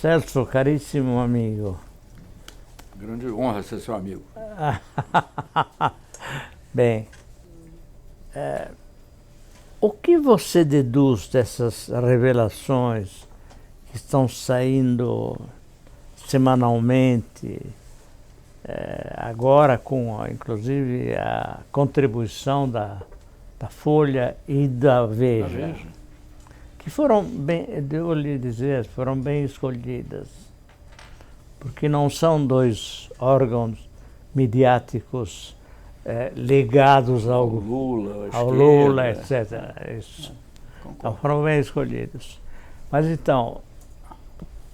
Celso, caríssimo amigo. Grande honra ser seu amigo. Bem, o que você deduz dessas revelações que estão saindo semanalmente, agora com, inclusive, a contribuição da Folha e da Veja, que foram bem, devo lhe dizer, foram bem escolhidas, porque não são dois órgãos midiáticos ligados ao Lula, etc. Isso. Então, foram bem escolhidos. Mas então,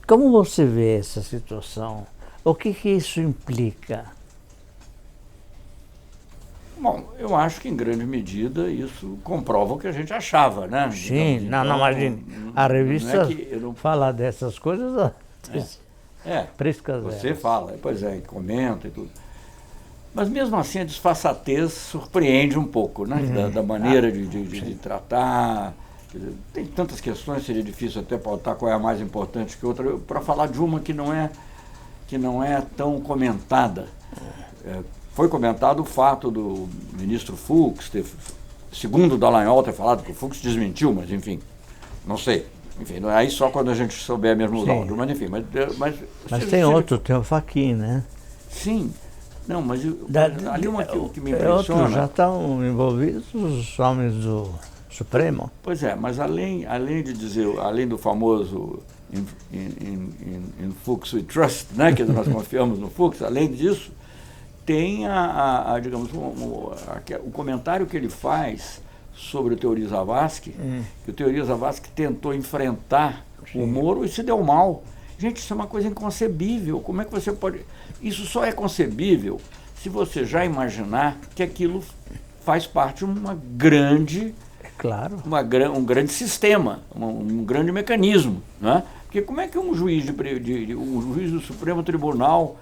como você vê essa situação? O que isso implica? Bom, eu acho que em grande medida isso comprova o que a gente achava, né? Sim, digamos, não, imagine. A revista fala dessas coisas. Você fala, pois é, comenta e tudo. Mas mesmo assim a disfarçatez surpreende um pouco, né? Da maneira de tratar. Quer dizer, tem tantas questões, seria difícil até pautar qual é a mais importante que outra, para falar de uma que não é tão comentada. Foi comentado o fato do ministro Fux, segundo o Dallagnol, ter falado que o Fux desmentiu, mas enfim, não sei. Enfim, aí só quando a gente souber mesmo os áudios, mas enfim. Mas tem outro, tem o Fachin, né? Sim. Não, mas ali uma que me impressiona... Outros já estão envolvidos os homens do Supremo. Pois é, mas além de dizer, além do famoso in Fux we trust, né, que nós confiamos no Fux, além disso, tem digamos, o comentário que ele faz sobre o Teori Zavascki, que o Teori Zavascki tentou enfrentar o Moro e se deu mal. Gente, isso é uma coisa inconcebível. Como é que você pode... Isso só é concebível se você já imaginar que aquilo faz parte de uma grande... um grande sistema, um grande mecanismo, né? Porque como é que um juiz do Supremo Tribunal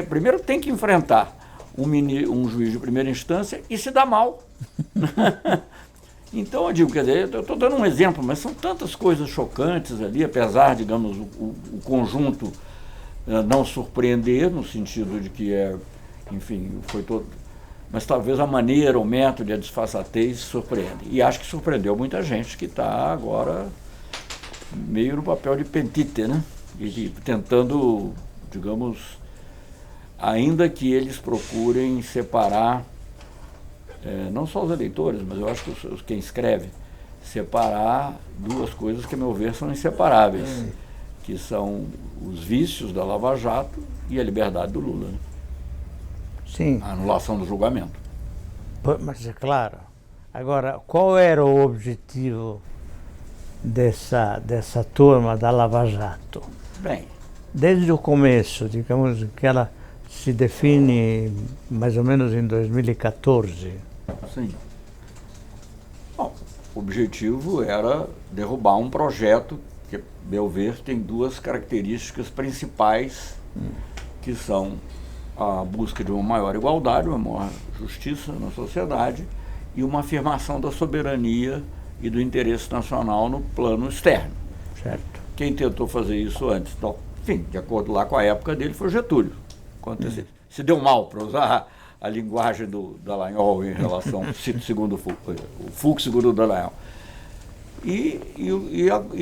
primeiro tem que enfrentar um juiz de primeira instância e se dá mal. Então, eu digo, quer dizer, eu estou dando um exemplo, mas são tantas coisas chocantes ali, apesar, digamos, o conjunto não surpreender, no sentido de que enfim, foi todo... Mas talvez a maneira, o método e a disfarçatez surpreendem. E acho que surpreendeu muita gente que está agora meio no papel de pentite, né? E tentando, digamos, ainda que eles procurem separar, não só os eleitores, mas eu acho que quem escreve, separar duas coisas que, a meu ver, são inseparáveis, que são os vícios da Lava Jato e a liberdade do Lula, né? Sim. A anulação do julgamento. Mas é claro. Agora, qual era o objetivo dessa turma da Lava Jato? Bem, desde o começo, digamos que ela se define mais ou menos em 2014. Sim. Bom, o objetivo era derrubar um projeto que, a meu ver, tem duas características principais, que são a busca de uma maior igualdade, uma maior justiça na sociedade e uma afirmação da soberania e do interesse nacional no plano externo. Certo. Quem tentou fazer isso antes, então, enfim, de acordo lá com a época dele, foi Getúlio. Se deu mal, para usar a linguagem do Dallagnol em relação, segundo o Fux, segundo o Dallagnol. E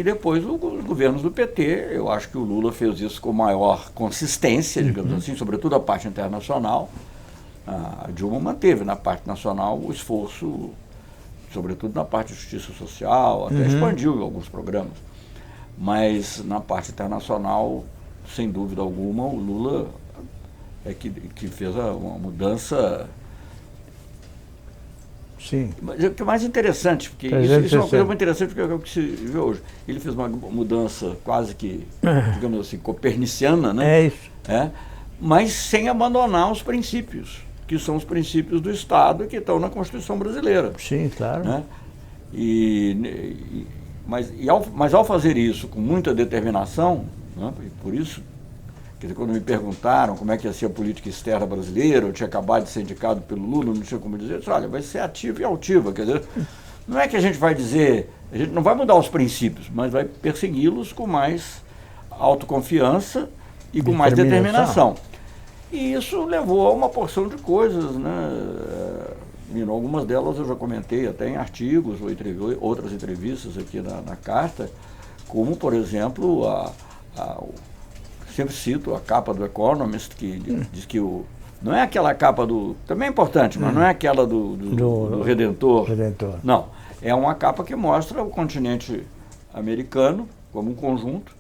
depois os governos do PT, eu acho que o Lula fez isso com maior consistência, digamos assim, sobretudo a parte internacional. A Dilma manteve na parte nacional o esforço, sobretudo na parte de justiça social, até expandiu alguns programas. Mas na parte internacional, sem dúvida alguma, o Lula é que fez uma mudança. Sim. Mas o que é mais interessante, porque isso é uma coisa muito interessante, porque é o que se vê hoje. Ele fez uma mudança quase que, digamos assim, copernicana, né? É isso. Mas sem abandonar os princípios, que são os princípios do Estado e que estão na Constituição brasileira. Sim, claro. Né? Mas ao fazer isso com muita determinação, né? Por isso, quer dizer, quando me perguntaram como é que ia ser a política externa brasileira, eu tinha acabado de ser indicado pelo Lula, não tinha como dizer, eu disse, olha, vai ser ativa e altiva, quer dizer, não é que a gente vai dizer, a gente não vai mudar os princípios, mas vai persegui-los com mais autoconfiança e com mais determinação. E isso levou a uma porção de coisas, né? E algumas delas eu já comentei até em artigos ou outras entrevistas aqui na Carta, como, por exemplo, sempre cito a capa do Economist, que diz que não é aquela capa do... Também é importante, mas não é aquela do Redentor. Não, é uma capa que mostra o continente americano como um conjunto,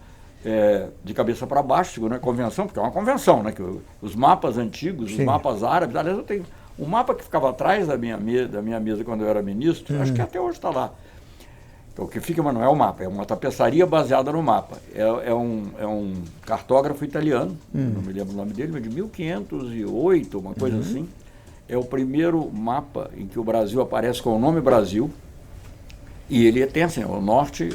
de cabeça para baixo, segundo a convenção, porque é uma convenção, né? Que os mapas antigos, os mapas árabes, aliás, eu tenho um mapa que ficava atrás da minha mesa quando eu era ministro, acho que até hoje está lá. Então, o que fica, mas não é o mapa, é uma tapeçaria baseada no mapa. É um cartógrafo italiano, não me lembro o nome dele, mas de 1508, uma coisa assim. É o primeiro mapa em que o Brasil aparece com o nome Brasil, e ele tem assim, o norte...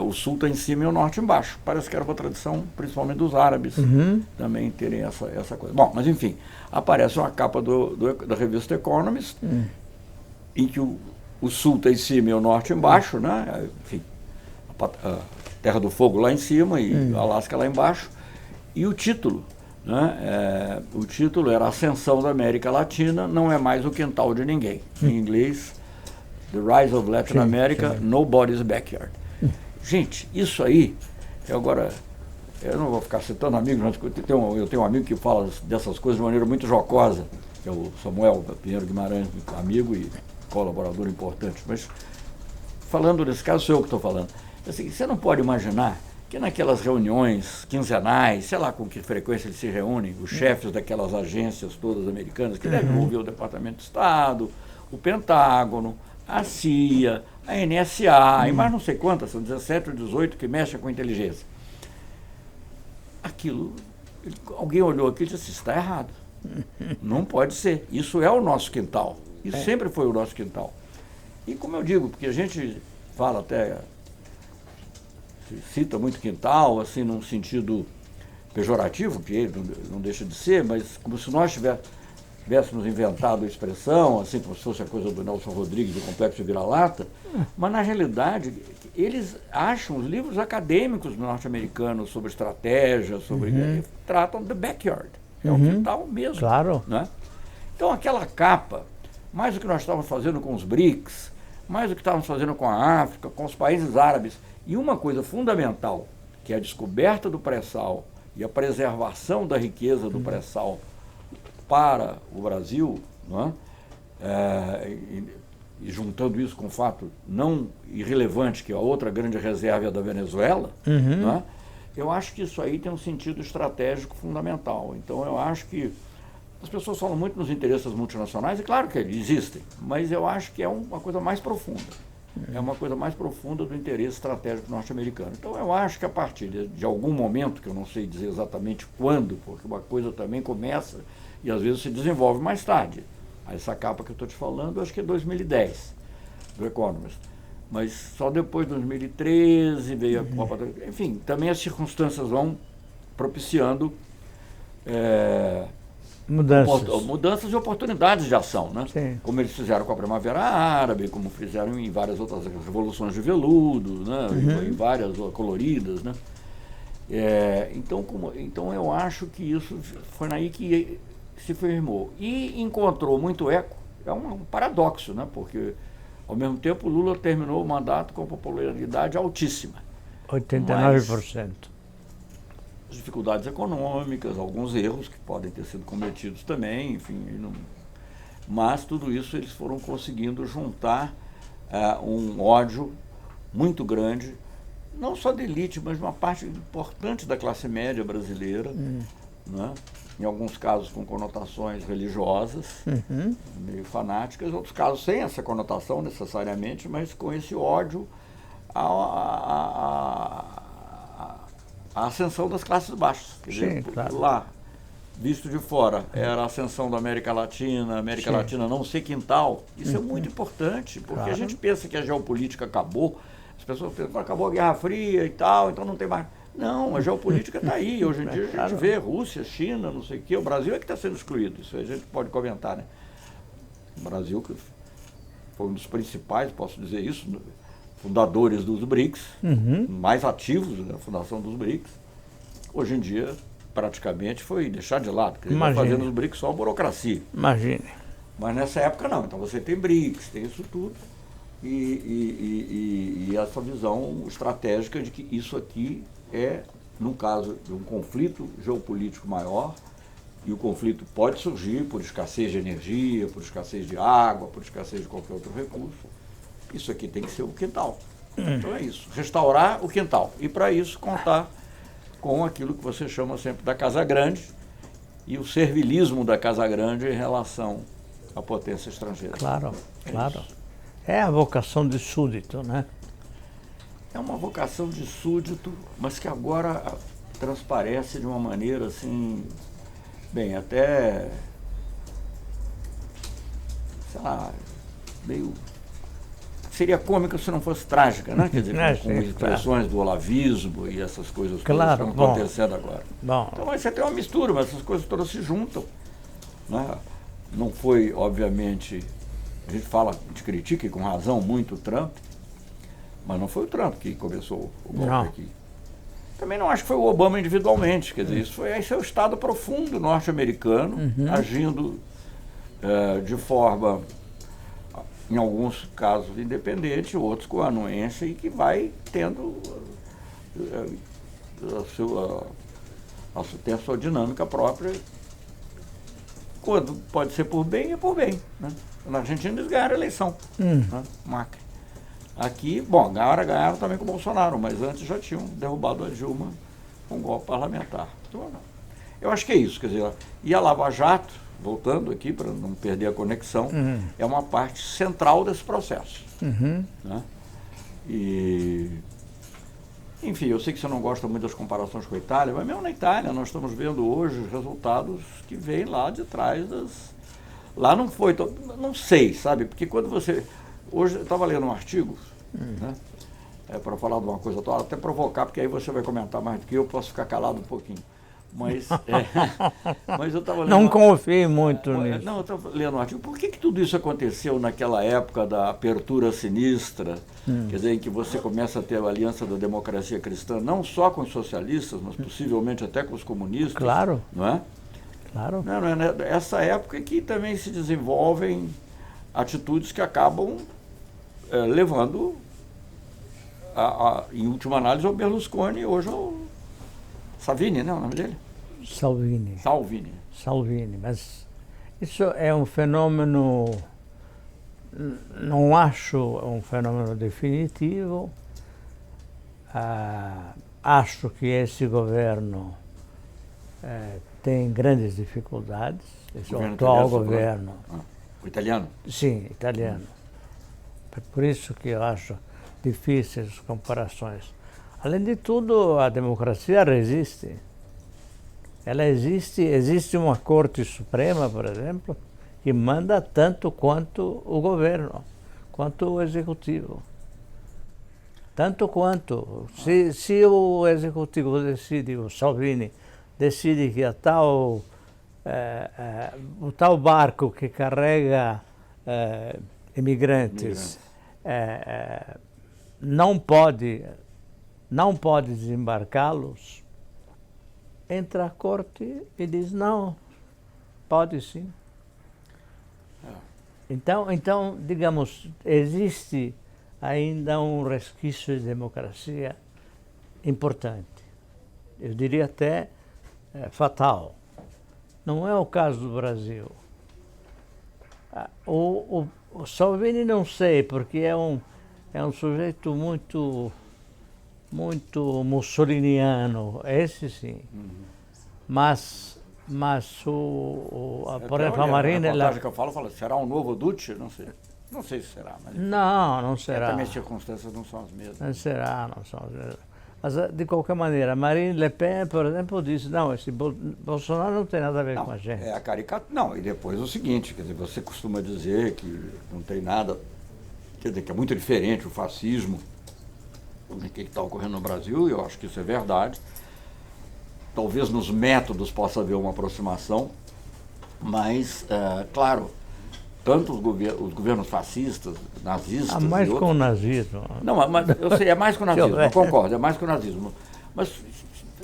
o sul está em cima e o norte embaixo. Parece que era uma tradição, principalmente dos árabes, também terem essa coisa. Bom, mas enfim, aparece uma capa da revista Economist, em que o sul está em cima e o norte embaixo, né? Enfim, a Terra do Fogo lá em cima e Alasca lá embaixo. E o título, né? O título era Ascensão da América Latina, não é mais o quintal de ninguém. Em inglês, The Rise of Latin America, Nobody's Backyard. Gente, isso aí, eu não vou ficar citando amigos, mas eu tenho um amigo que fala dessas coisas de maneira muito jocosa, que é o Samuel Pinheiro Guimarães, amigo e colaborador importante, mas falando nesse caso, sou eu que estou falando. Assim, você não pode imaginar que naquelas reuniões quinzenais, sei lá com que frequência eles se reúnem, os chefes daquelas agências todas americanas, que devem envolver o Departamento de Estado, o Pentágono, a CIA, a NSA, e mais não sei quantas, são 17 ou 18 que mexem com inteligência. Aquilo, alguém olhou aquilo e disse, está errado. Não pode ser. Isso é o nosso quintal. Isso sempre foi o nosso quintal. E como eu digo, porque a gente fala até, cita muito quintal, assim, num sentido pejorativo, que ele não deixa de ser, mas como se nós tivéssemos inventado a expressão, assim como se fosse a coisa do Nelson Rodrigues, do Complexo de Vira-Lata, mas na realidade eles acham os livros acadêmicos norte-americanos sobre estratégia, tratam do backyard, é o quintal mesmo. Claro. Né? Então aquela capa, mais o que nós estávamos fazendo com os BRICS, mais o que estávamos fazendo com a África, com os países árabes, e uma coisa fundamental, que é a descoberta do pré-sal e a preservação da riqueza do pré-sal para o Brasil, não é? E juntando isso com o fato não irrelevante, que é a outra grande reserva da Venezuela, não é? Eu acho que isso aí tem um sentido estratégico fundamental. Então eu acho que as pessoas falam muito nos interesses multinacionais, e claro que eles existem, mas eu acho que é uma coisa mais profunda. É uma coisa mais profunda do interesse estratégico norte-americano. Então eu acho que a partir de algum momento, que eu não sei dizer exatamente quando, porque uma coisa também começa e às vezes se desenvolve mais tarde. Essa capa que eu estou te falando, acho que é 2010, do Economist. Mas só depois de 2013 veio a Copa. Enfim, também as circunstâncias vão propiciando mudanças e oportunidades de ação, né? Sim. Como eles fizeram com a Primavera Árabe, como fizeram em várias outras revoluções de veludo, né? Em várias coloridas, né? Então eu acho que isso foi aí que se firmou. E encontrou muito eco. É um paradoxo, né? Porque, ao mesmo tempo, o Lula terminou o mandato com popularidade altíssima. 89%. As dificuldades econômicas, alguns erros que podem ter sido cometidos também, enfim. Mas tudo isso eles foram conseguindo juntar um ódio muito grande, não só da elite, mas de uma parte importante da classe média brasileira, né? Em alguns casos com conotações religiosas, meio fanáticas, em outros casos sem essa conotação necessariamente, mas com esse ódio à ascensão das classes baixas. Quer dizer, claro. Lá, visto de fora, era a ascensão da América Latina, Latina não ser quintal. Isso é muito importante, porque a gente pensa que a geopolítica acabou, as pessoas pensam que acabou a Guerra Fria e tal, então não tem mais... Não, a geopolítica está aí. Hoje em dia a gente vê Rússia, China, não sei o quê. O Brasil é que está sendo excluído. Isso a gente pode comentar, né? O Brasil, que foi um dos principais, posso dizer isso, fundadores dos BRICS, mais ativos da fundação dos BRICS. hoje em dia, praticamente, foi deixado de lado. Porque ele vai Imagine. fazendo os BRICS só burocracia. Imagine. Mas nessa época não. Então você tem BRICS, tem isso tudo. E essa visão estratégica de que isso aqui é, no caso de um conflito geopolítico maior, e o conflito pode surgir por escassez de energia, por escassez de água, por escassez de qualquer outro recurso. Isso aqui tem que ser o quintal. Então é isso, restaurar o quintal. E para isso contar com aquilo que você chama sempre da Casa Grande e o servilismo da Casa Grande em relação à potência estrangeira. Claro, claro. Isso. É a vocação de súdito, né? É uma vocação de súdito, mas que agora transparece de uma maneira assim, bem, até, sei lá, meio... Seria cômica se não fosse trágica, né? Quer dizer, com expressões do olavismo e essas coisas todas que estão acontecendo agora. Bom. Então você tem uma mistura, mas essas coisas todas se juntam. Né? Não foi, obviamente, a gente fala, a gente critica e com razão muito o Trump, mas não foi o Trump que começou o golpe aqui. Também não acho que foi o Obama individualmente, quer dizer, esse é o Estado profundo norte-americano, agindo de forma, em alguns casos, independente, outros com anuência, e que vai tendo tem a sua dinâmica própria. Quando pode ser por bem, é por bem. Né? Na Argentina eles ganharam a eleição, né? Macri. Aqui, bom, ganharam também com o Bolsonaro, mas antes já tinham derrubado a Dilma com um golpe parlamentar. Então, eu acho que é isso, quer dizer, e a Lava Jato, voltando aqui para não perder a conexão, é uma parte central desse processo. Né? E, enfim, eu sei que você não gosta muito das comparações com a Itália, mas mesmo na Itália nós estamos vendo hoje os resultados que vêm lá de trás das... Lá não foi, não sei, sabe, porque quando você... Hoje eu estava lendo um artigo, né, para falar de uma coisa, até provocar, porque aí você vai comentar mais do que eu posso ficar calado um pouquinho. Mas, mas eu estava lendo... Não confie muito nisso. Não, eu estava lendo um artigo. Por que tudo isso aconteceu naquela época da apertura sinistra, quer dizer, em que você começa a ter a aliança da democracia cristã, não só com os socialistas, mas possivelmente até com os comunistas. Claro. Não é? Claro. Não, essa época é que também se desenvolvem atitudes que acabam levando, em última análise, ao Berlusconi, hoje ao Salvini, né, o nome dele? Salvini, mas isso é um fenômeno, não acho um fenômeno definitivo. Acho que esse governo tem grandes dificuldades, esse atual governo. O italiano? Sim, italiano. É por isso que eu acho difíceis as comparações. Além de tudo, a democracia resiste. Ela existe uma Corte Suprema, por exemplo, que manda tanto quanto o governo, quanto o executivo. Tanto quanto. Se o executivo decide, o Salvini decide que o tal barco que carrega imigrantes não pode desembarcá-los, entra a corte e diz não, pode sim. Então, digamos, existe ainda um resquício de democracia importante. Eu diria até fatal. Não é o caso do Brasil. O Salvini não sei, porque é um sujeito muito mussoliniano, esse sim. Mas por exemplo, a Marina... A reportagem que eu falo, será um novo Duce? Não sei. Não sei se será. Mas não será. Também as circunstâncias não são as mesmas. Não será, não são as mesmas. Mas, de qualquer maneira, Marine Le Pen, por exemplo, disse, não, esse Bolsonaro não tem nada a ver com a gente. É a caricatura. Não, e depois o seguinte, quer dizer, você costuma dizer que não tem nada, quer dizer, que é muito diferente o fascismo do que está ocorrendo no Brasil, e eu acho que isso é verdade. Talvez nos métodos possa haver uma aproximação, mas, claro, tanto os governos fascistas, nazistas... mais com o nazismo. Não, mas eu sei, é mais com o nazismo, eu concordo, é mais com o nazismo. Mas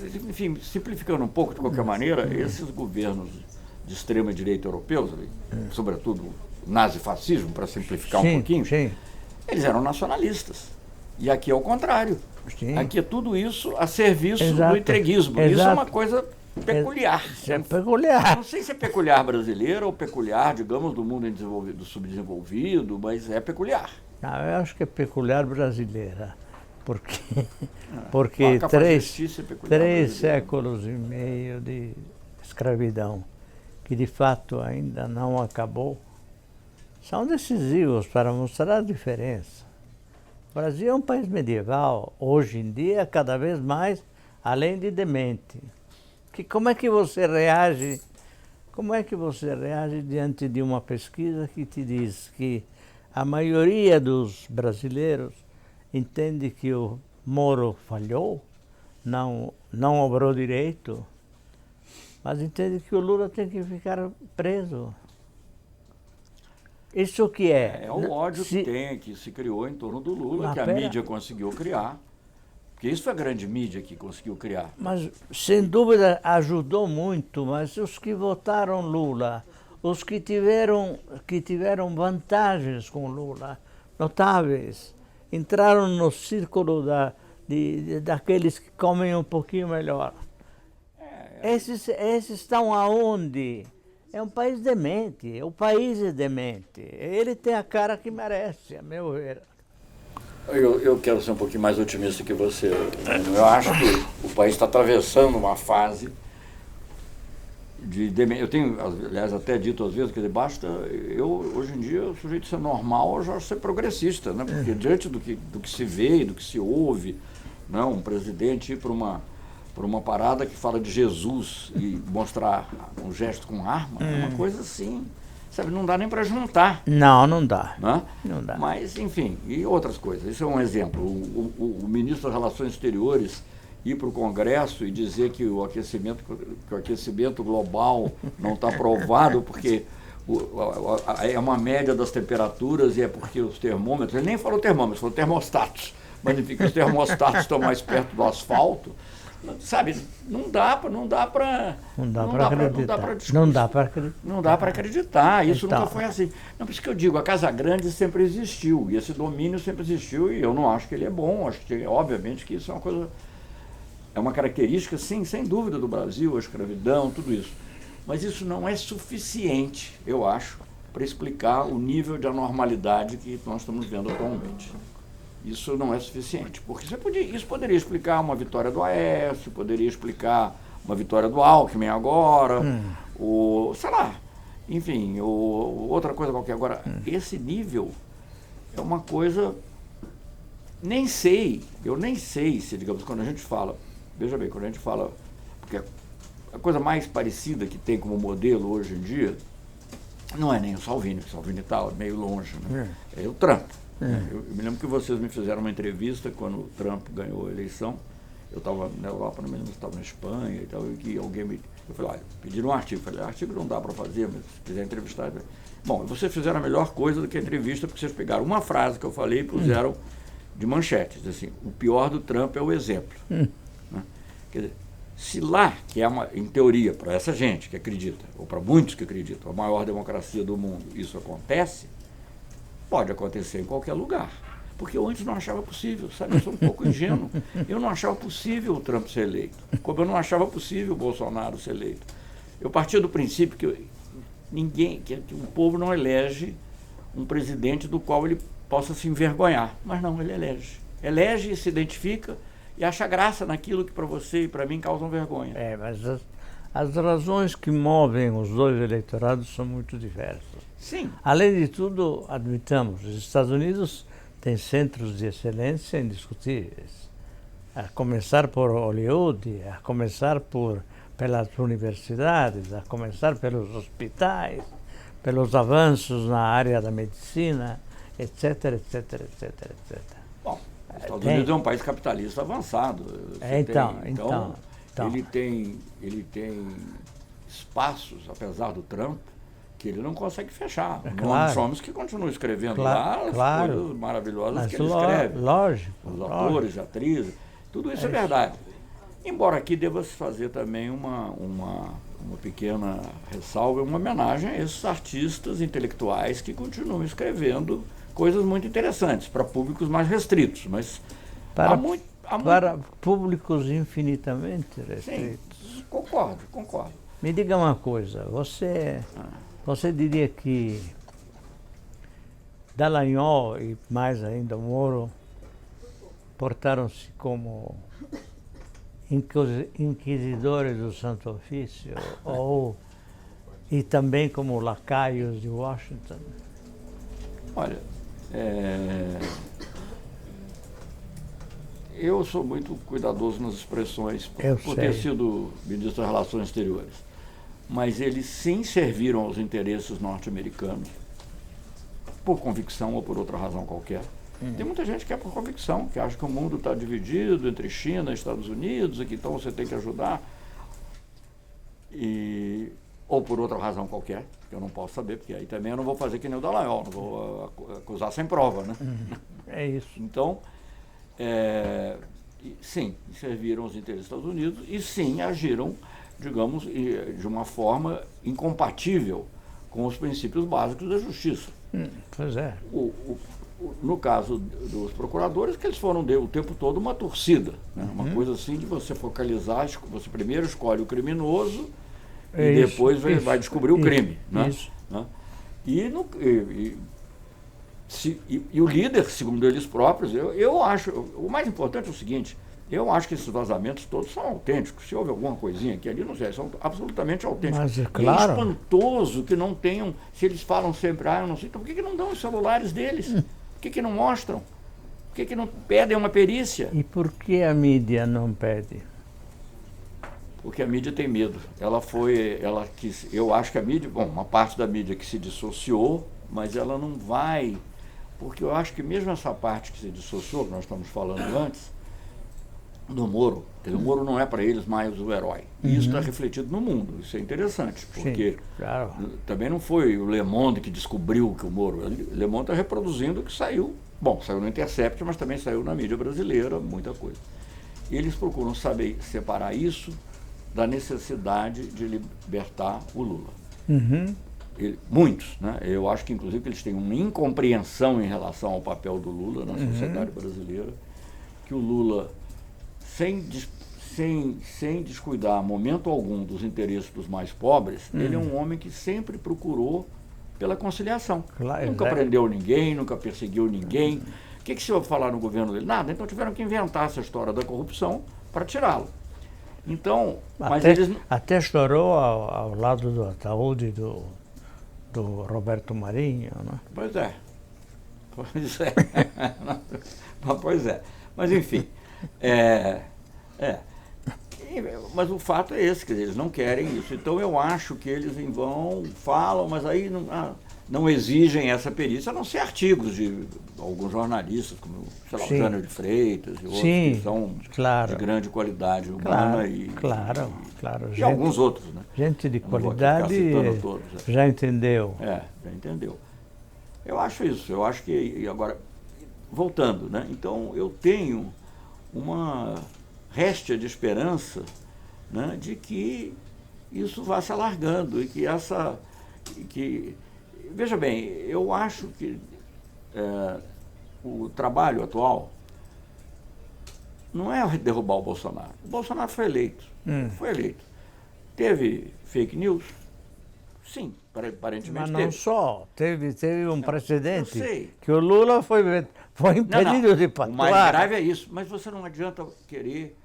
enfim, simplificando um pouco, de qualquer maneira, esses governos de extrema-direita europeus, sobretudo o nazifascismo, para simplificar um pouquinho, eles eram nacionalistas. E aqui é o contrário. Sim. Aqui é tudo isso a serviço do entreguismo. Isso é uma coisa peculiar. Isso é peculiar. Não sei se é peculiar brasileiro ou peculiar, digamos, do mundo do subdesenvolvido, mas é peculiar. Não, eu acho que é peculiar brasileira. Porque 3 séculos e meio de escravidão, que de fato ainda não acabou, são decisivos para mostrar a diferença. O Brasil é um país medieval, hoje em dia, cada vez mais, além de demente. Como é que você reage? Como é que você reage diante de uma pesquisa que te diz que a maioria dos brasileiros entende que o Moro falhou, não obrou direito, mas entende que o Lula tem que ficar preso? Isso que é? É o ódio que se criou em torno do Lula, que a mídia conseguiu criar. Porque isso foi a grande mídia que conseguiu criar. Mas, sem dúvida, ajudou muito, mas os que votaram Lula, os que tiveram vantagens com Lula, notáveis, entraram no círculo daqueles que comem um pouquinho melhor. Esses estão aonde? É um país demente, o país é demente. Ele tem a cara que merece, a meu ver. Eu quero ser um pouquinho mais otimista que você. Eu acho que o país está atravessando uma fase de demência. Eu tenho, aliás, até dito às vezes que basta, hoje em dia, o sujeito ser normal, eu já acho ser progressista, né? Porque diante do que se vê e do que se ouve, não, um presidente ir para uma parada que fala de Jesus e mostrar um gesto com arma, é uma coisa assim, sabe, não dá nem para juntar. Não dá. Né? Não dá. Mas, enfim, e outras coisas. Isso é um exemplo. O ministro das Relações Exteriores ir para o Congresso e dizer que o aquecimento global não está provado porque é uma média das temperaturas e é porque os termômetros, ele nem falou termômetros, falou termostatos, mas enfim, que os termostatos estão mais perto do asfalto. Sabe, não dá para acreditar. Isso nunca foi assim. Não, por isso que eu digo, a Casa Grande sempre existiu, e esse domínio sempre existiu, e eu não acho que ele é bom. Acho que, obviamente, que isso é uma coisa, é uma característica, sim, sem dúvida, do Brasil, a escravidão, tudo isso. Mas isso não é suficiente, eu acho, para explicar o nível de anormalidade que nós estamos vendo atualmente. Isso não é suficiente, porque isso poderia explicar uma vitória do Aécio, poderia explicar uma vitória do Alckmin agora, ou, sei lá, enfim, ou outra coisa qualquer. Agora, esse nível é uma coisa, eu nem sei se, digamos, quando a gente fala, veja bem, quando a gente fala, porque a coisa mais parecida que tem como modelo hoje em dia, não é nem o Salvini está meio longe, né? É o Trump. Eu me lembro que vocês me fizeram uma entrevista quando o Trump ganhou a eleição. Eu estava na Europa, não me lembro se estava na Espanha e tal, e que eu falei, olha, pediram um artigo. Eu falei, artigo não dá para fazer, mas se quiser entrevistar. Bom, vocês fizeram a melhor coisa do que a entrevista, porque vocês pegaram uma frase que eu falei e puseram de manchetes, assim, o pior do Trump é o exemplo. Né? Quer dizer, se lá, que é em teoria, para essa gente que acredita, ou para muitos que acreditam, a maior democracia do mundo, isso acontece, pode acontecer em qualquer lugar. Porque eu antes não achava possível, sabe? Eu sou um pouco ingênuo. Eu não achava possível o Trump ser eleito, como eu não achava possível o Bolsonaro ser eleito. Eu partia do princípio que o povo não elege um presidente do qual ele possa se envergonhar. Mas não, ele elege. Elege e se identifica e acha graça naquilo que para você e para mim causam vergonha. Mas as razões que movem os dois eleitorados são muito diversas. Sim. Além de tudo, admitamos, os Estados Unidos têm centros de excelência indiscutíveis. A começar por Hollywood, a começar pelas universidades, a começar pelos hospitais, pelos avanços na área da medicina, etc, etc, etc, etc. Bom, os Estados Unidos é um país capitalista avançado. Então, ele tem espaços, apesar do Trump, que ele não consegue fechar. O Noam Chomsky continua escrevendo lá as coisas maravilhosas que ele escreve. Lógico. Os atores, atrizes, tudo isso é verdade. Embora aqui deva-se fazer também uma pequena ressalva, uma homenagem a esses artistas intelectuais que continuam escrevendo coisas muito interessantes para públicos mais restritos, mas para públicos infinitamente restritos. Sim, concordo. Me diga uma coisa, você diria que Dallagnol e mais ainda Moro portaram-se como inquisidores do Santo Ofício e também como lacaios de Washington? Olha, eu sou muito cuidadoso nas expressões por ter sido ministro das Relações Exteriores, mas eles sim serviram aos interesses norte-americanos por convicção ou por outra razão qualquer. Tem muita gente que é por convicção, que acha que o mundo está dividido entre China e Estados Unidos e que então você tem que ajudar, ou por outra razão qualquer, que eu não posso saber, porque aí também eu não vou fazer que nem o Dallagnol, não vou acusar sem prova, né? É isso. Então, sim, serviram os interesses dos Estados Unidos e sim agiram, digamos, de uma forma incompatível com os princípios básicos da justiça. Pois é. No caso dos procuradores, que eles foram o tempo todo uma torcida, né? Uma coisa assim de você focalizar, você primeiro escolhe o criminoso e depois vai descobrir o crime. Né? E o líder, segundo eles próprios, eu acho, o mais importante é o seguinte, eu acho que esses vazamentos todos são autênticos. Se houve alguma coisinha aqui ali, não sei, são absolutamente autênticos. Mas é claro. E é espantoso que não tenham, se eles falam sempre, eu não sei, então por que não dão os celulares deles? Por que não mostram? Por que não pedem uma perícia? E por que a mídia não pede? Porque a mídia tem medo. Eu acho que a mídia, uma parte da mídia que se dissociou, mas ela não vai, porque eu acho que mesmo essa parte que se dissociou, que nós estamos falando antes, do Moro, quer dizer, o Moro não é para eles mais o herói. E isso está refletido no mundo, isso é interessante, porque sim, claro, também não foi o Le Monde que descobriu que o Moro, o Le Monde está reproduzindo o que saiu, saiu no Intercept, mas também saiu na mídia brasileira, muita coisa. E eles procuram saber separar isso da necessidade de libertar o Lula. Muitos, né? Eu acho que inclusive que eles têm uma incompreensão em relação ao papel do Lula na sociedade brasileira, que o Lula, sem descuidar momento algum dos interesses dos mais pobres, ele é um homem que sempre procurou pela conciliação. Claro, nunca prendeu ninguém, nunca perseguiu ninguém. O que se ouve falar no governo dele? Nada. Então tiveram que inventar essa história da corrupção para tirá-lo. Então, até chorou ao lado do ataúde do Roberto Marinho, né? Pois é. Pois é. Mas enfim, mas o fato é esse, quer dizer, eles não querem isso. Então eu acho que eles falam, mas aí não exigem essa perícia, a não ser artigos de alguns jornalistas, como sei lá, o Jânio de Freitas e outros que são de grande qualidade humana e gente, alguns outros, né? Gente de qualidade todos, já entendeu. Já entendeu. Eu acho isso, eu acho que, e agora, voltando, né? Então eu tenho uma réstia de esperança, né, de que isso vá se alargando e que veja bem, eu acho que o trabalho atual não é derrubar o Bolsonaro. O Bolsonaro foi eleito. Teve fake news? Sim, aparentemente mas não teve. Só, teve um precedente que o Lula foi impedido de patuar. O mais grave é isso, mas você não adianta querer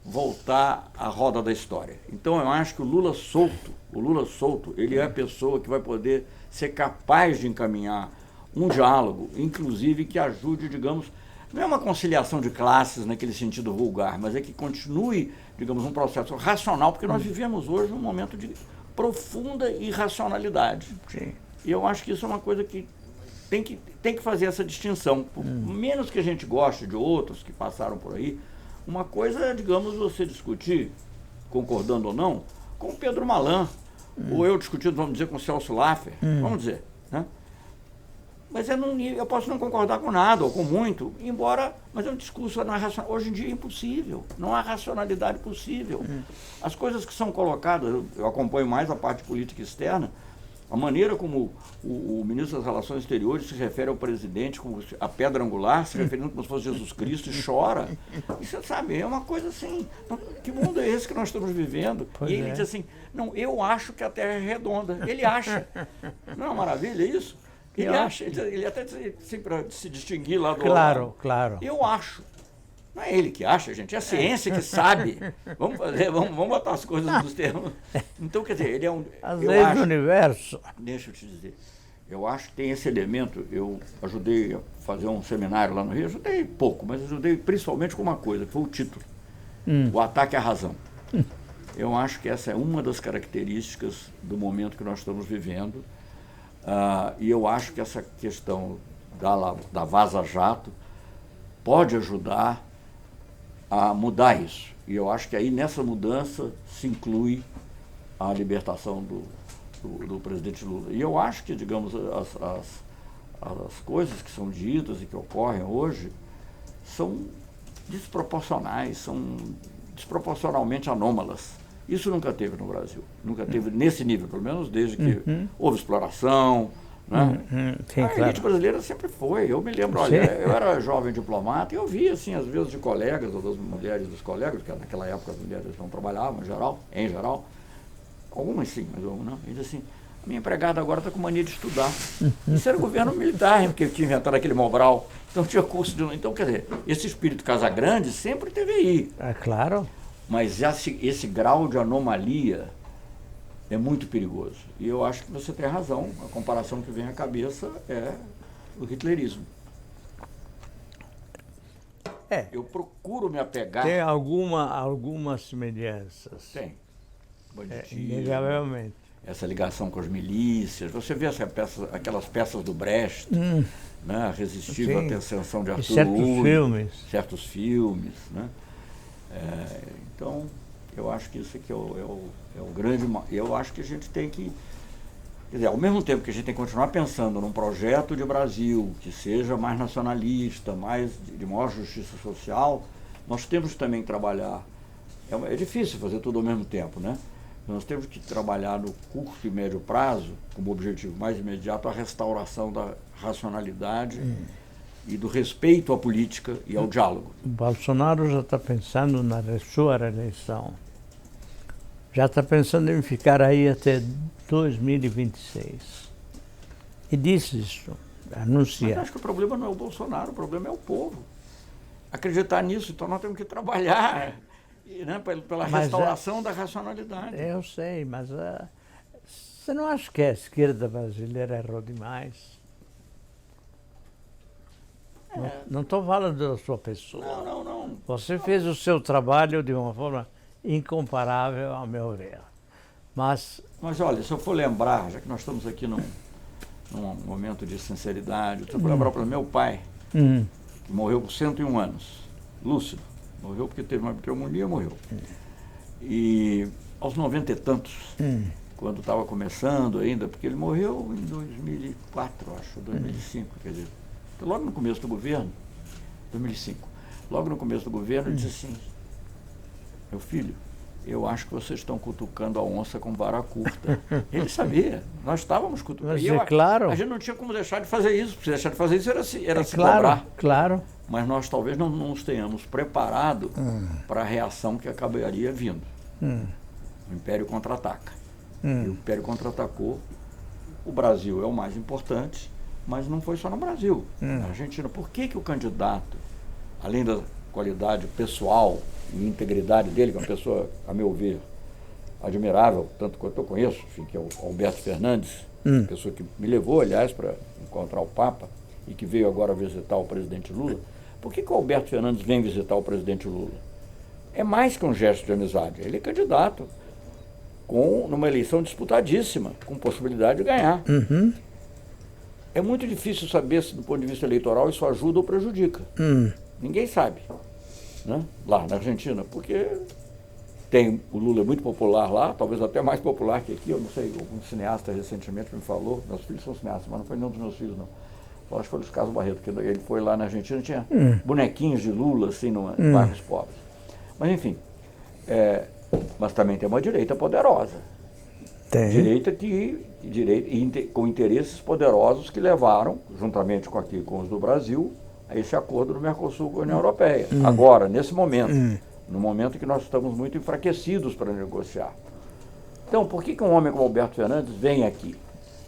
voltar à roda da história. Então eu acho que o Lula solto, ele é a pessoa que vai poder ser capaz de encaminhar um diálogo, inclusive que ajude, digamos, não é uma conciliação de classes naquele sentido vulgar, mas é que continue, digamos, um processo racional, porque nós vivemos hoje num momento de profunda irracionalidade. Sim. E eu acho que isso é uma coisa que tem que fazer essa distinção. Por menos que a gente goste de outros que passaram por aí, uma coisa é, digamos, você discutir, concordando ou não, com o Pedro Malan, ou eu discutindo, vamos dizer, com o Celso Laffer, vamos dizer, né? Mas eu posso não concordar com nada, ou com muito, mas é um discurso hoje em dia é impossível, não há racionalidade possível. As coisas que são colocadas, eu acompanho mais a parte política externa, a maneira como o ministro das Relações Exteriores se refere ao presidente como a pedra angular, se referindo como se fosse Jesus Cristo, e chora. E você sabe, é uma coisa assim, que mundo é esse que nós estamos vivendo? Pois e ele diz assim, não, eu acho que a Terra é redonda. Ele acha. Não é uma maravilha isso? Ele acha, ele até assim, para se distinguir lá do Claro, claro. Eu acho. Não é ele que acha, gente, é a ciência que sabe. Vamos botar as coisas nos termos. Então, quer dizer, ele é um... As leis do universo. Deixa eu te dizer, eu acho que tem esse elemento, eu ajudei a fazer um seminário lá no Rio, ajudei pouco, mas ajudei principalmente com uma coisa, que foi o título, O Ataque à Razão. Eu acho que essa é uma das características do momento que nós estamos vivendo, e eu acho que essa questão da Vaza Jato pode ajudar a mudar isso. E eu acho que aí nessa mudança se inclui a libertação do presidente Lula. E eu acho que, digamos, as coisas que são ditas e que ocorrem hoje são desproporcionais, são desproporcionalmente anômalas. Isso nunca teve no Brasil. Nunca teve nesse nível, pelo menos desde que houve exploração. Né? Sim, a elite brasileira sempre foi. Eu me lembro, olha, eu era jovem diplomata e eu via, assim, às vezes de colegas ou das mulheres dos colegas, porque naquela época as mulheres não trabalhavam em geral, algumas sim, mas algumas não. E diz assim, a minha empregada agora está com mania de estudar. Isso era o governo militar, porque tinha inventado aquele Mobral, então tinha curso de... Então, quer dizer, esse espírito Casagrande sempre teve aí. É claro. Mas esse grau de anomalia é muito perigoso. E eu acho que você tem razão. A comparação que vem à cabeça é o hitlerismo. Eu procuro me apegar... Tem algumas semelhanças. Tem. Banditismo, inegavelmente. essa ligação com as milícias. Você vê aquelas peças do Brecht, né? Resistível à Ascensão de Arthur Uri, certos filmes. Né? Então, eu acho que isso aqui é o grande... Eu acho que a gente tem que... Quer dizer, ao mesmo tempo que a gente tem que continuar pensando num projeto de Brasil que seja mais nacionalista, de maior justiça social, nós temos também que trabalhar... É difícil fazer tudo ao mesmo tempo, né? Nós temos que trabalhar no curto e médio prazo, como objetivo mais imediato, a restauração da racionalidade e do respeito à política e ao diálogo. O Bolsonaro já está pensando na sua reeleição. Já está pensando em ficar aí até 2026. E disse isso, anuncia. Mas acho que o problema não é o Bolsonaro, o problema é o povo. Acreditar nisso, então nós temos que trabalhar... Né, pela restauração da racionalidade. Eu sei, mas você não acha que a esquerda brasileira errou demais? Não estou falando da sua pessoa. Não. Você fez o seu trabalho de uma forma incomparável, ao meu ver. Mas olha, se eu for lembrar, já que nós estamos aqui num momento de sinceridade, eu vou lembrar para meu pai, que morreu com 101 anos, lúcido. Morreu porque teve uma pneumonia, morreu. E aos 90 e tantos, quando estava começando ainda, porque ele morreu em 2004, acho, 2005, quer dizer, logo no começo do governo, 2005, logo no começo do governo, ele disse assim, meu filho, eu acho que vocês estão cutucando a onça com vara curta. Ele sabia, nós estávamos cutucando. Mas claro. A gente não tinha como deixar de fazer isso, porque se deixar de fazer isso era se claro, cobrar. Claro. Mas nós talvez não nos tenhamos preparado para a reação que acabaria vindo. O Império contra-ataca. E o Império contra-atacou. O Brasil é o mais importante, mas não foi só no Brasil. Na Argentina, por que o candidato, além da qualidade pessoal e integridade dele, que é uma pessoa, a meu ver, admirável, tanto quanto eu conheço, enfim, que é o Alberto Fernandes, pessoa que me levou, aliás, para encontrar o Papa e que veio agora visitar o presidente Lula. Por que o Alberto Fernandes vem visitar o presidente Lula? É mais que um gesto de amizade. Ele é candidato numa eleição disputadíssima, com possibilidade de ganhar. É muito difícil saber se, do ponto de vista eleitoral, isso ajuda ou prejudica. Ninguém sabe, né? Lá na Argentina, porque o Lula é muito popular lá, talvez até mais popular que aqui. Eu não sei, algum cineasta recentemente me falou, meus filhos são cineastas, mas não foi nenhum dos meus filhos, não. acho que foi o Luiz Carlos Barreto, que ele foi lá na Argentina, tinha bonequinhos de Lula, assim, em bairros pobres. Mas, enfim, mas também tem uma direita poderosa. Tem. Com interesses poderosos que levaram, juntamente com os do Brasil, a esse acordo do Mercosul com a União Europeia. Agora, nesse momento, no momento que nós estamos muito enfraquecidos para negociar. Então, por que um homem como Alberto Fernandes vem aqui?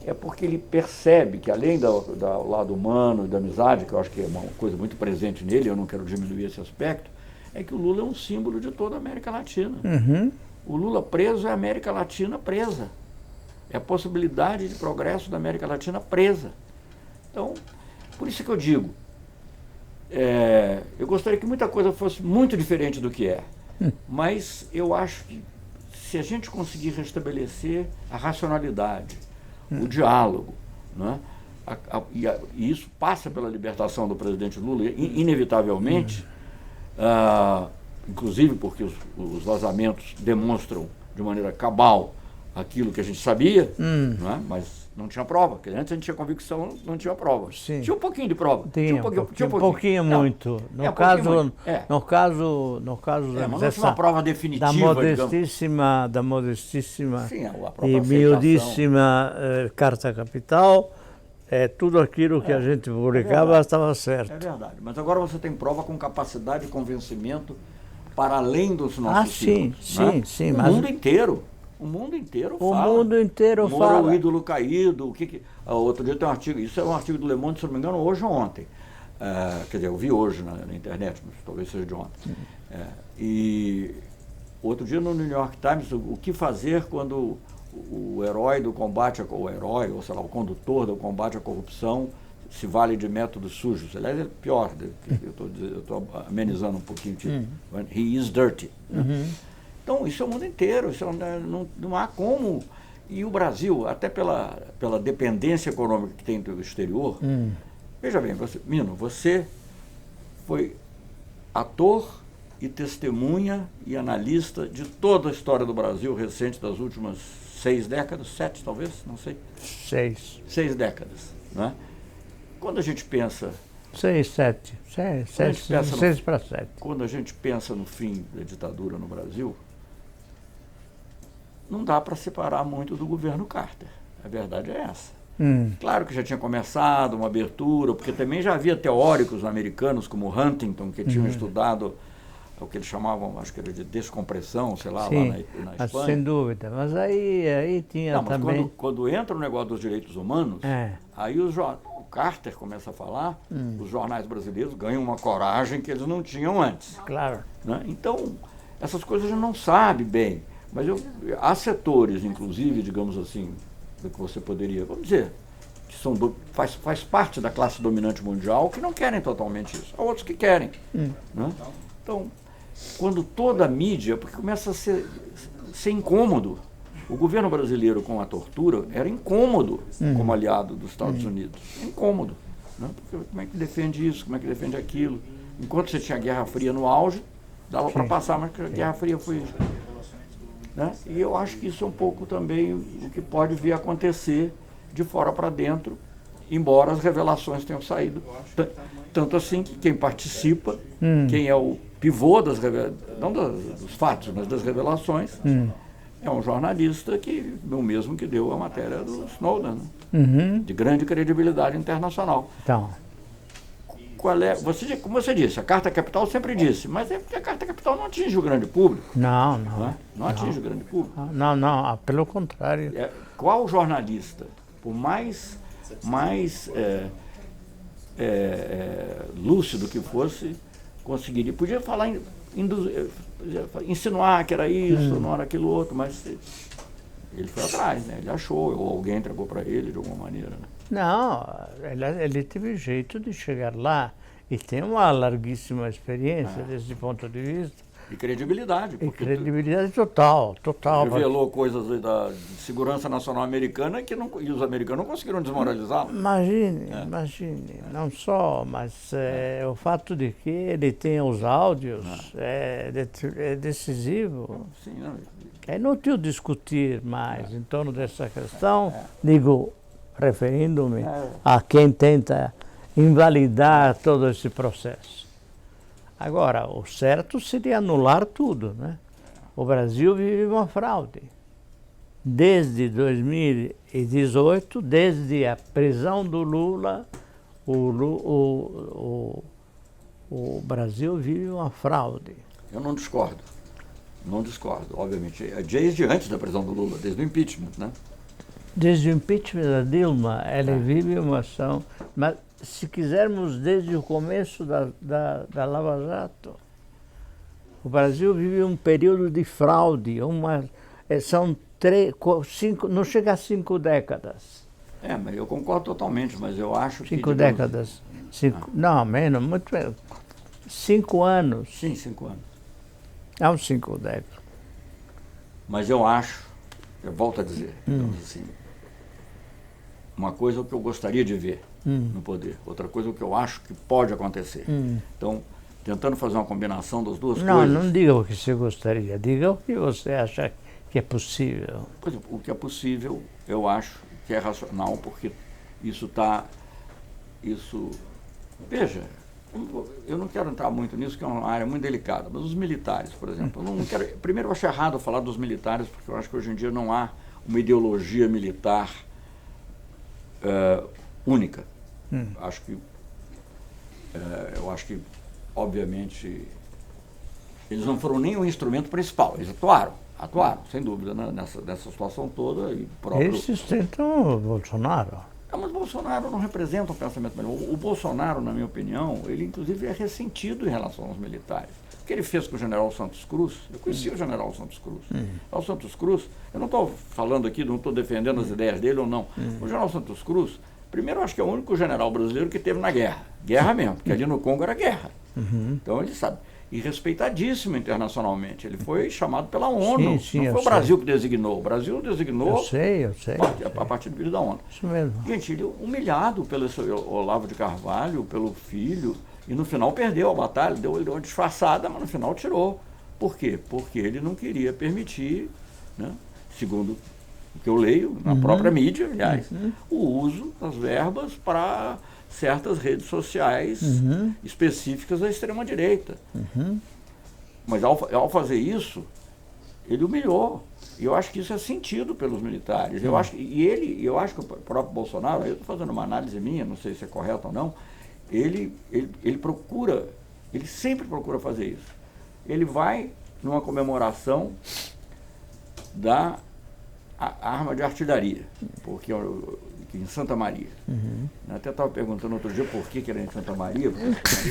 É porque ele percebe que, além do lado humano e da amizade, que eu acho que é uma coisa muito presente nele, eu não quero diminuir esse aspecto, é que o Lula é um símbolo de toda a América Latina. O Lula preso é a América Latina presa. É a possibilidade de progresso da América Latina presa. Então, por isso que eu digo, eu gostaria que muita coisa fosse muito diferente do que é. Mas eu acho que se a gente conseguir restabelecer a racionalidade, o diálogo, né? E isso passa pela libertação do presidente Lula, inevitavelmente, inclusive porque os vazamentos demonstram de maneira cabal aquilo que a gente sabia, né? Mas não tinha prova, porque antes a gente tinha convicção, não tinha prova. Sim. Tinha um pouquinho de prova. Tinha um pouquinho muito. No caso mas não tinha uma prova definitiva, da modestíssima sim, e miudíssima Carta Capital, tudo aquilo que a gente publicava estava certo. É verdade, mas agora você tem prova com capacidade de convencimento para além dos nossos círculos, né? Sim. O mundo inteiro. O mundo inteiro fala. O mundo inteiro Moro fala. É o ídolo caído. Outro dia tem um artigo, isso é um artigo do Le Monde, se não me engano, hoje ou ontem. Quer dizer, eu vi hoje na internet, mas talvez seja de ontem. E outro dia no New York Times, o que fazer quando o herói do combate, ou sei lá, o condutor do combate à corrupção se vale de métodos sujos. Aliás, é pior, eu estou amenizando um pouquinho. He is dirty. Então, isso é o mundo inteiro, não há como. E o Brasil, até pela dependência econômica que tem do exterior, veja bem, você foi ator e testemunha e analista de toda a história do Brasil recente das últimas 6 décadas, 7 talvez, não sei. 6 décadas, né? Quando a gente pensa... 6 para 7. Quando a gente pensa no fim da ditadura no Brasil, não dá para separar muito do governo Carter. A verdade é essa. Claro que já tinha começado uma abertura, porque também já havia teóricos americanos como Huntington, que tinham estudado o que eles chamavam, acho que era de descompressão, sei lá, sim, lá na Espanha. Sem dúvida, mas aí tinha mas também... Quando entra o negócio dos direitos humanos, aí o Carter começa a falar, os jornais brasileiros ganham uma coragem que eles não tinham antes. Claro. Né? Então, essas coisas a gente não sabe bem. Mas há setores, inclusive, digamos assim, do que você poderia, vamos dizer, que faz parte da classe dominante mundial, que não querem totalmente isso. Há outros que querem. Né? Então, quando toda a mídia, porque começa a ser incômodo. O governo brasileiro com a tortura era incômodo como aliado dos Estados Unidos. É incômodo. Né? Porque como é que defende isso, como é que defende aquilo? Enquanto você tinha a Guerra Fria no auge, dava para passar, mas a Guerra Fria foi... Né? E eu acho que isso é um pouco também o que pode vir a acontecer de fora para dentro, embora as revelações tenham saído. Tanto assim que quem participa, quem é o pivô não dos fatos, mas das revelações, é um jornalista o mesmo que deu a matéria do Snowden, né? De grande credibilidade internacional. Então... Como você disse, a Carta Capital sempre disse, mas é porque a Carta Capital não atinge o grande público. Não atinge o grande público. Não, pelo contrário. Qual jornalista, por mais lúcido que fosse, conseguiria? Podia falar, insinuar que era isso, não era aquilo outro, mas ele foi atrás, né? Ele achou, ou alguém entregou para ele de alguma maneira, né? Não, ele teve jeito de chegar lá e tem uma larguíssima experiência desse ponto de vista. E credibilidade. E credibilidade total. Revelou coisas da segurança nacional americana e os americanos não conseguiram desmoralizá-lo. Imagine, não só, mas o fato de que ele tenha os áudios é decisivo. Sim, não. É inútil discutir mais em torno dessa questão, referindo-me a quem tenta invalidar todo esse processo. Agora, o certo seria anular tudo, né? O Brasil vive uma fraude. Desde 2018, desde a prisão do Lula, o Brasil vive uma fraude. Eu não discordo. Não discordo, obviamente. Desde antes da prisão do Lula, desde o impeachment, né? Desde o impeachment da Dilma, ela vive uma ação. Mas, se quisermos, desde o começo da Lava Jato, o Brasil vive um período de fraude. São 5, não chega a 5 décadas. Mas eu concordo totalmente, mas eu acho que... 5 décadas. Não, menos, muito menos. 5 anos. Sim, 5 anos. Há uns 5 décadas. Mas eu acho, eu volto a dizer, digamos assim, uma coisa é o que eu gostaria de ver no poder, outra coisa é o que eu acho que pode acontecer. Então, tentando fazer uma combinação das duas coisas... Não diga o que você gostaria, diga o que você acha que é possível. Por exemplo, o que é possível, eu acho que é racional, porque isso está... Veja, eu não quero entrar muito nisso, que é uma área muito delicada, mas os militares, por exemplo, eu não quero... Primeiro, eu acho errado falar dos militares, porque eu acho que hoje em dia não há uma ideologia militar única. Eu acho que, obviamente, eles não foram nem o instrumento principal, eles atuaram, sem dúvida, né, nessa situação toda. E próprio... Eles sustentam o Bolsonaro. Mas o Bolsonaro não representa um pensamento melhor. O Bolsonaro, na minha opinião, ele inclusive é ressentido em relação aos militares. O que ele fez com o general Santos Cruz, eu conheci o general Santos Cruz. O Santos Cruz, eu não estou falando aqui, não estou defendendo as ideias dele ou não. O general Santos Cruz, primeiro, eu acho que é o único general brasileiro que teve na guerra mesmo, porque ali no Congo era guerra. Então ele sabe. E respeitadíssimo internacionalmente. Ele foi chamado pela ONU. Sim, não foi o Brasil que designou. O Brasil designou eu sei. a partir do pedido da ONU. Isso mesmo. Gente, ele humilhado pelo Olavo de Carvalho, pelo filho, e no final perdeu a batalha, deu uma disfarçada, mas no final tirou. Por quê? Porque ele não queria permitir, né, segundo o que eu leio, na própria mídia, aliás, o uso das verbas para certas redes sociais específicas da extrema-direita. Mas ao fazer isso, ele humilhou. E eu acho que isso é sentido pelos militares. Eu acho que o próprio Bolsonaro, eu estou fazendo uma análise minha, não sei se é correto ou não, ele sempre procura fazer isso. Ele vai numa comemoração da arma de artilharia, porque em Santa Maria. Até estava perguntando outro dia por que era em Santa Maria, porque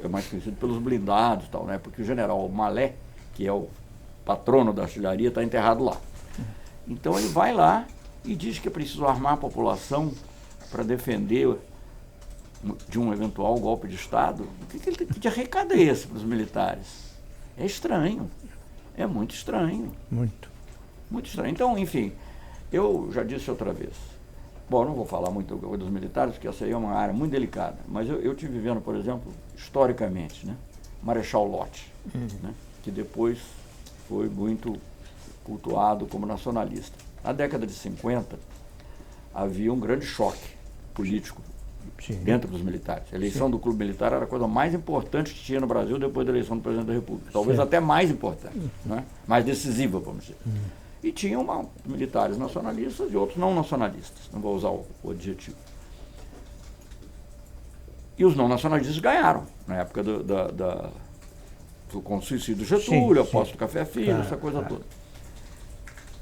é mais conhecido pelos blindados e tal, né? Porque o general Malé, que é o patrono da artilharia, está enterrado lá. Então ele vai lá e diz que é preciso armar a população para defender de um eventual golpe de Estado. Que recado é esse para os militares? É estranho. É muito estranho. Muito estranho. Então, enfim, eu já disse outra vez. Bom, não vou falar muito dos militares, porque essa aí é uma área muito delicada. Mas eu estive vendo, por exemplo, historicamente, né, Marechal Lott, né, que depois foi muito cultuado como nacionalista. Na década de 50, havia um grande choque político dentro dos militares. A eleição do clube militar era a coisa mais importante que tinha no Brasil depois da eleição do presidente da República. Talvez até mais importante, né, mais decisiva, vamos dizer. E tinham militares nacionalistas e outros não nacionalistas, não vou usar o adjetivo. E os não nacionalistas ganharam, na época com o suicídio do Getúlio, a posse do Café Filho, essa coisa toda.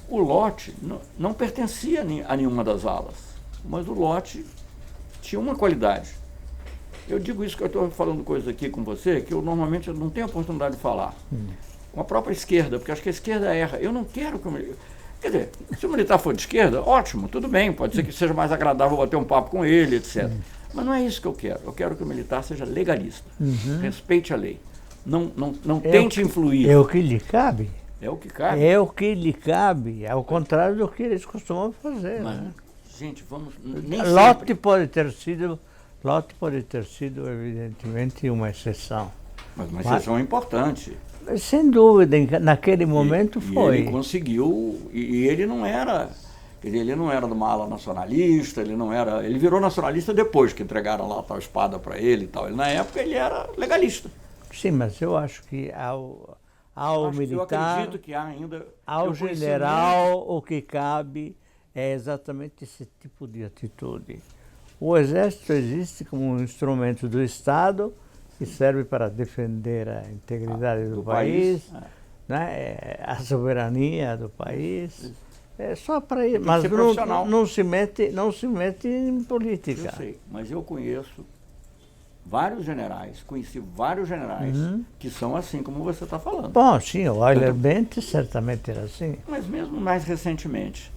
O Lott não pertencia a nenhuma das alas, mas o Lott tinha uma qualidade. Eu digo isso que eu estou falando coisas aqui com você, que eu normalmente não tenho oportunidade de falar. Com a própria esquerda, porque acho que a esquerda erra. Eu não quero que o militar... Quer dizer, se o militar for de esquerda, ótimo, tudo bem, pode ser que seja mais agradável bater um papo com ele, etc. Mas não é isso que eu quero. Eu quero que o militar seja legalista, respeite a lei, não tente influir. É o que lhe cabe. É o que cabe. É o que lhe cabe, ao contrário do que eles costumam fazer. Mas, né? Gente, vamos... Lott pode ter sido, evidentemente, uma exceção. Mas uma exceção importante. Sem dúvida, naquele momento foi. E ele conseguiu, e ele não era... Quer dizer, ele não era de uma ala nacionalista, ele não era. Ele virou nacionalista depois que entregaram lá a tal espada para ele e tal. Ele, na época ele era legalista. Sim, mas eu acho que ao militar, eu acredito que há ainda. ao general, o que cabe é exatamente esse tipo de atitude. O Exército existe como um instrumento do Estado que serve para defender a integridade do país, né, a soberania do país. É só para isso, mas não se mete em política. Eu sei, mas eu conheço vários generais, conheci vários generais que são assim como você está falando. Bom, sim, o Euler Bente certamente era assim. Mas mesmo mais recentemente,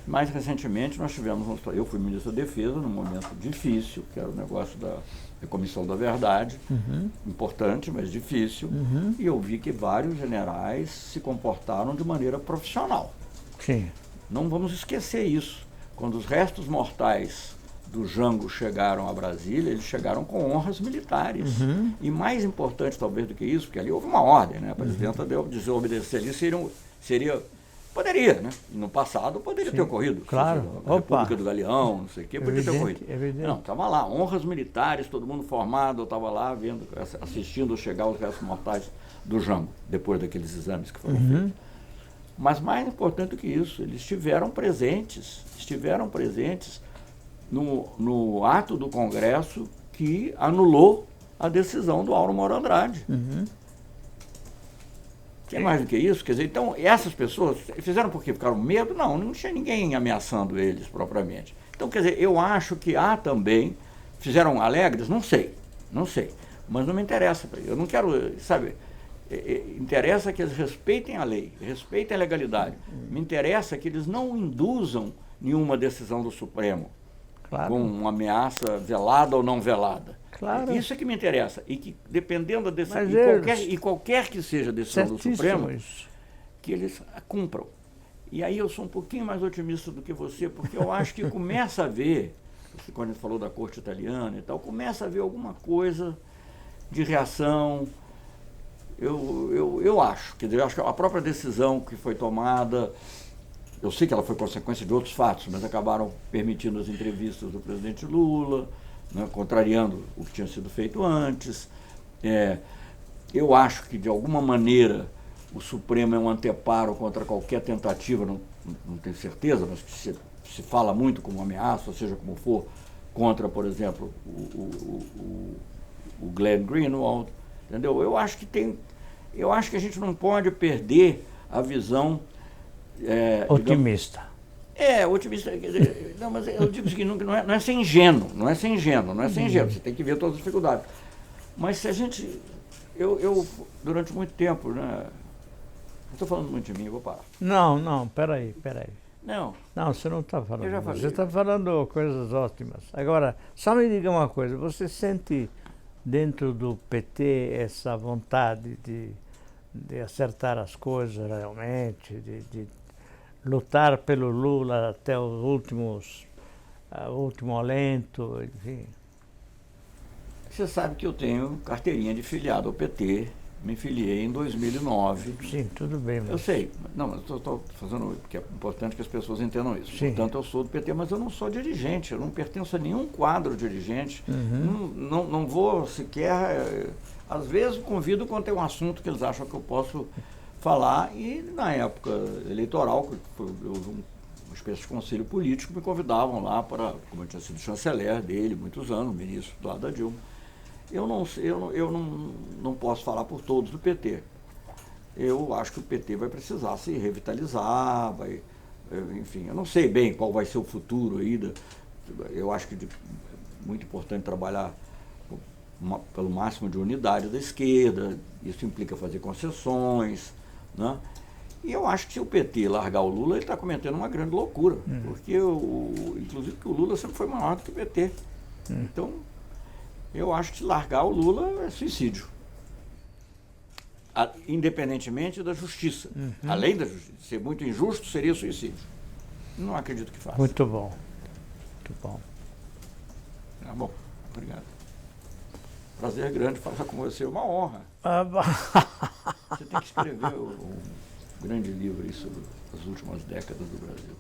nós tivemos, eu fui ministro da Defesa num momento difícil, que era o negócio da Comissão da Verdade, importante, mas difícil, e eu vi que vários generais se comportaram de maneira profissional. Sim. Não vamos esquecer isso. Quando os restos mortais do Jango chegaram a Brasília, eles chegaram com honras militares. E mais importante talvez do que isso, porque ali houve uma ordem, né? A presidenta deu desobedecer ali, poderia, né? No passado poderia ter ocorrido. Claro. A República do Galeão, não sei o quê, poderia ter ocorrido. Evidente. Não, estava lá, honras militares, todo mundo formado, eu estava lá assistindo chegar os restos mortais do Jango, depois daqueles exames que foram feitos. Mas mais importante do que isso, eles estiveram presentes no ato do Congresso que anulou a decisão do Auro Moro Andrade. Que é mais do que isso? Quer dizer, então, essas pessoas fizeram porque ficaram com medo? Não tinha ninguém ameaçando eles propriamente. Então, quer dizer, eu acho que há também, fizeram alegres? Não sei, mas não me interessa. Eu não quero, sabe... Interessa que eles respeitem a lei, respeitem a legalidade. Me interessa que eles não induzam nenhuma decisão do Supremo com uma ameaça velada ou não velada. Claro. Isso é que me interessa. E que, dependendo da decisão, qualquer que seja a decisão do Supremo, que eles a cumpram. E aí eu sou um pouquinho mais otimista do que você, porque eu acho que começa a haver, quando a gente falou da corte italiana e tal, começa a haver alguma coisa de reação. Eu acho, quer dizer, eu acho que a própria decisão que foi tomada, eu sei que ela foi consequência de outros fatos, mas acabaram permitindo as entrevistas do presidente Lula, né, contrariando o que tinha sido feito antes. Eu acho que, de alguma maneira, o Supremo é um anteparo contra qualquer tentativa, não tenho certeza, mas que se fala muito como ameaça, seja como for, contra, por exemplo, o Glenn Greenwald. Entendeu? Eu acho que a gente não pode perder a visão otimista. Otimista. Quer dizer, não, mas eu digo que não é ser ingênuo, Você tem que ver todas as dificuldades. Mas se a gente. Eu durante muito tempo, né? Estou falando muito de mim, eu vou parar. Não, peraí. Não, você não está falando. Eu já falei. Você está falando coisas ótimas. Agora, só me diga uma coisa, você sente dentro do PT essa vontade de acertar as coisas realmente, de lutar pelo Lula até os último alento, enfim? Você sabe que eu tenho carteirinha de filiado ao PT, me filiei em 2009. Sim, tudo bem. Mas... Eu sei, não, mas estou fazendo, porque é importante que as pessoas entendam isso. Sim. Portanto, eu sou do PT, mas eu não sou dirigente, eu não pertenço a nenhum quadro dirigente, não vou sequer, às vezes convido quando tem um assunto que eles acham que eu posso falar, e na época eleitoral, houve uma espécie de conselho político, me convidavam lá para, como eu tinha sido chanceler dele muitos anos, ministro do lado da Dilma. Eu não posso falar por todos do PT. Eu acho que o PT vai precisar se revitalizar, enfim, eu não sei bem qual vai ser o futuro ainda. Eu acho que é muito importante trabalhar pelo máximo de unidade da esquerda, isso implica fazer concessões, né? E eu acho que se o PT largar o Lula, ele está cometendo uma grande loucura, porque inclusive que o Lula sempre foi maior do que o PT. Então, eu acho que largar o Lula é suicídio. Independentemente da justiça. Além da justiça. Ser muito injusto seria suicídio. Não acredito que faça. Muito bom. Tá bom, obrigado. Prazer grande falar com você, uma honra. Você tem que escrever um grande livro aí sobre as últimas décadas do Brasil.